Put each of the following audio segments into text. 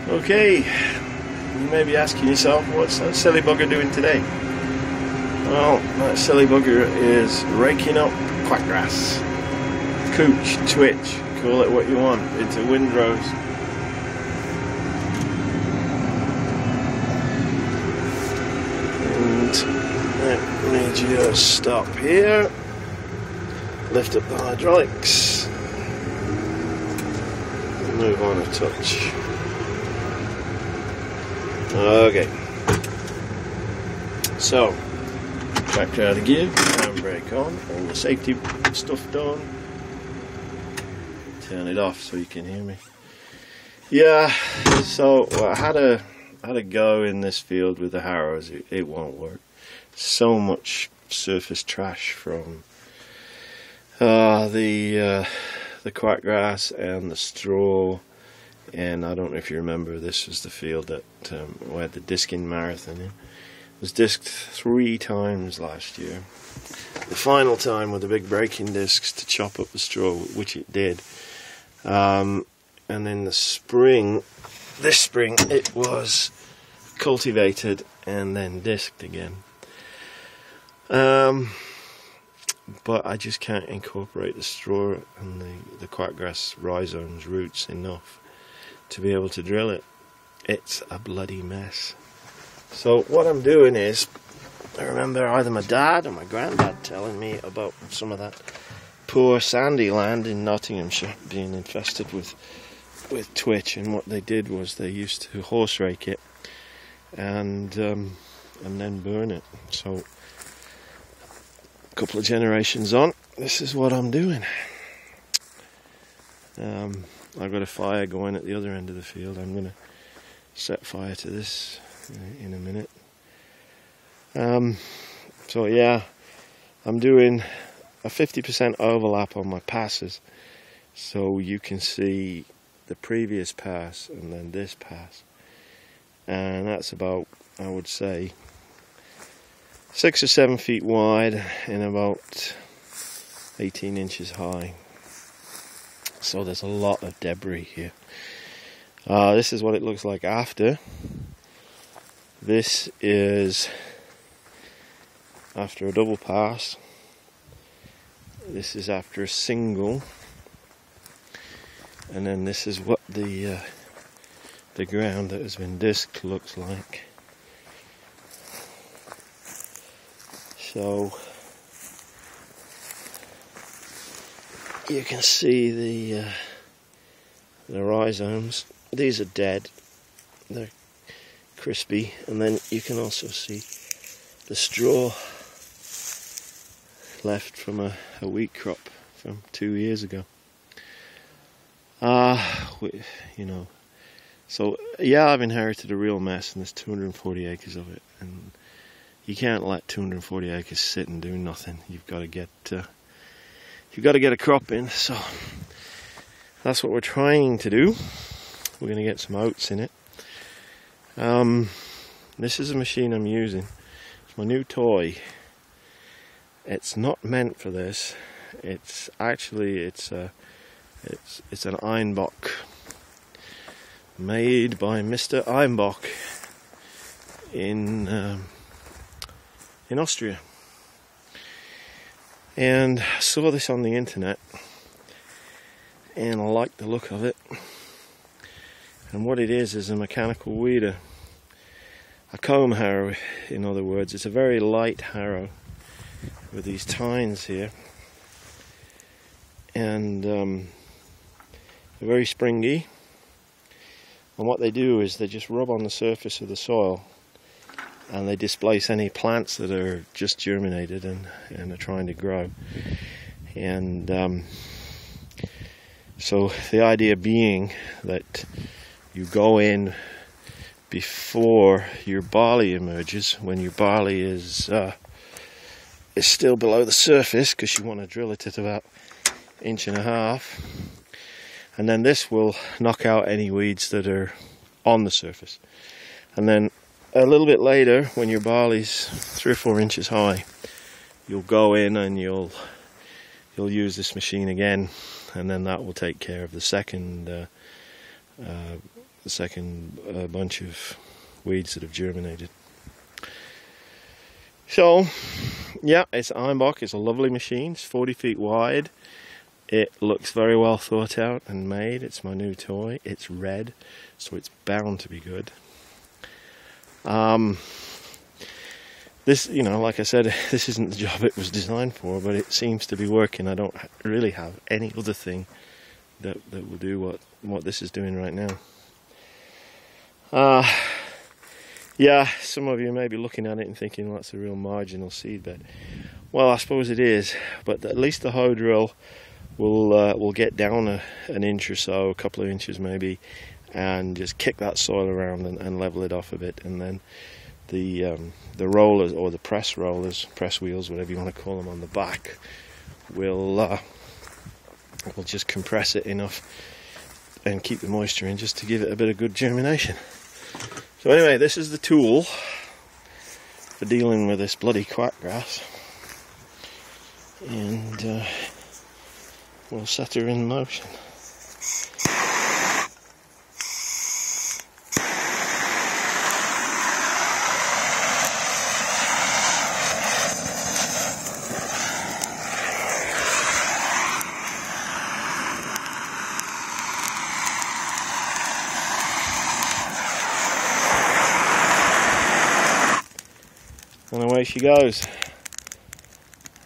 Okay, you may be asking yourself, what's that silly bugger doing today? Well, that silly bugger is raking up quackgrass, cooch, twitch, call it what you want. It's a windrose. And let me just stop here, lift up the hydraulics, and move on a touch. Okay, so back out of gear, handbrake on, all the safety stuff done. Turn it off so you can hear me. Yeah, so I had a go in this field with the harrows. It won't work. So much surface trash from the quackgrass and the straw. And I don't know if you remember, this was the field that we had the disking marathon in. It was disked 3 times last year. The final time with the big braking discs to chop up the straw, which it did. And then the spring, this spring, it was cultivated and then disked again. But I just can't incorporate the straw and the quackgrass rhizomes roots enough to be able to drill it. It's a bloody mess. So what I'm doing is, I remember either my dad or my granddad telling me about some of that poor sandy land in Nottinghamshire being infested with twitch, and what they did was they used to horse rake it and then burn it. So a couple of generations on, this is what I'm doing. I've got a fire going at the other end of the field. I'm going to set fire to this in a minute. So yeah, I'm doing a 50% overlap on my passes, so you can see the previous pass and then this pass, and that's about, I would say, 6 or 7 feet wide and about 18 inches high. So there's a lot of debris here. This is what it looks like after. This is after a double pass. This is after a single. And then this is what the ground that has been disked looks like. So you can see the rhizomes. These are dead. They're crispy, and then you can also see the straw left from a wheat crop from 2 years ago. You know, so yeah, I've inherited a real mess, and there's 240 acres of it, and you can't let 240 acres sit and do nothing. You've got to get a crop in. So that's what we're trying to do. We're going to get some oats in it. This is a machine I'm using. It's my new toy. It's not meant for this. It's actually it's an Einbach, made by Mr. Einbach in Austria. And I saw this on the internet, and I like the look of it. And what it is a mechanical weeder, a comb harrow, in other words. It's a very light harrow with these tines here, and they're very springy. And what they do is they just rub on the surface of the soil, and they displace any plants that are just germinated and are trying to grow. And so the idea being that you go in before your barley emerges, when your barley is still below the surface, because you want to drill it at about 1.5 inches, and then this will knock out any weeds that are on the surface. And then a little bit later, when your barley's 3 or 4 inches high, you'll go in and you'll use this machine again, and then that will take care of the second the second bunch of weeds that have germinated. So, yeah, it's Ironbark. It's a lovely machine. It's 40 feet wide. It looks very well thought out and made. It's my new toy. It's red, so it's bound to be good. This, you know, like I said, this isn't the job it was designed for, but it seems to be working. I don't really have any other thing that will do what this is doing right now. Yeah, some of you may be looking at it and thinking, well, that's a real marginal seed bed. Well, I suppose it is, but at least the hoe drill will get down an inch or so, a couple of inches maybe, and just kick that soil around and level it off a bit, and then the rollers, or the press rollers, press wheels, whatever you want to call them, on the back will just compress it enough and keep the moisture in, just to give it a bit of good germination. So anyway, this is the tool for dealing with this bloody quackgrass, and we'll set her in motion. And away she goes.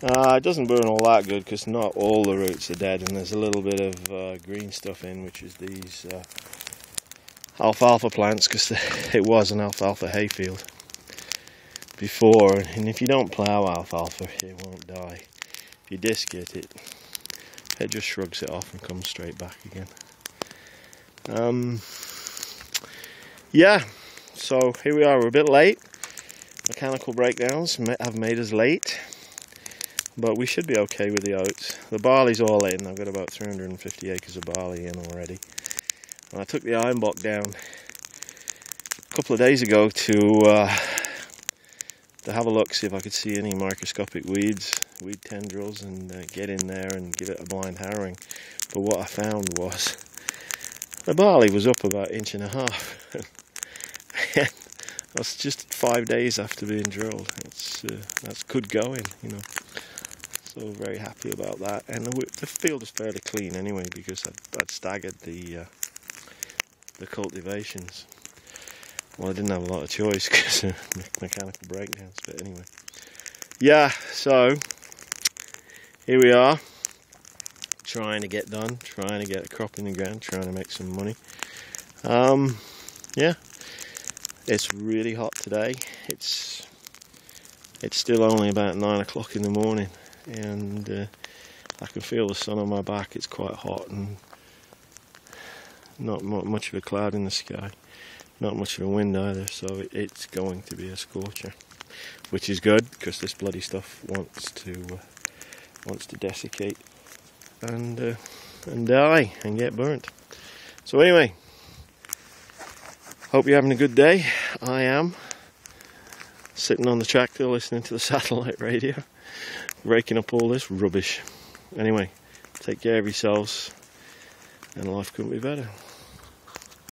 It doesn't burn all that good because not all the roots are dead, and there's a little bit of green stuff in, which is these alfalfa plants, because it was an alfalfa hayfield before, and if you don't plough alfalfa it won't die. If you disc it, it just shrugs it off and comes straight back again. Yeah, so here we are. We're a bit late. Mechanical breakdowns have made us late, but we should be okay with the oats. The barley's all in. I've got about 350 acres of barley in already. And I took the Ironbark down a couple of days ago to have a look, see if I could see any microscopic weeds, weed tendrils, and get in there and give it a blind harrowing. But what I found was the barley was up about 1.5 inches. That's just 5 days after being drilled. That's good going, you know. So very happy about that. And the field is fairly clean anyway, because I'd staggered the cultivations. Well, I didn't have a lot of choice because of mechanical breakdowns, but anyway. Yeah, so here we are, trying to get done, trying to get a crop in the ground, trying to make some money. Yeah. It's really hot today. It's still only about 9 o'clock in the morning, and I can feel the sun on my back. It's quite hot, and not much of a cloud in the sky, not much of a wind either, so it's going to be a scorcher, which is good, because this bloody stuff wants to desiccate and die and get burnt. So anyway, hope you're having a good day. I am. Sitting on the tractor listening to the satellite radio, raking up all this rubbish. Anyway, take care of yourselves, and life couldn't be better.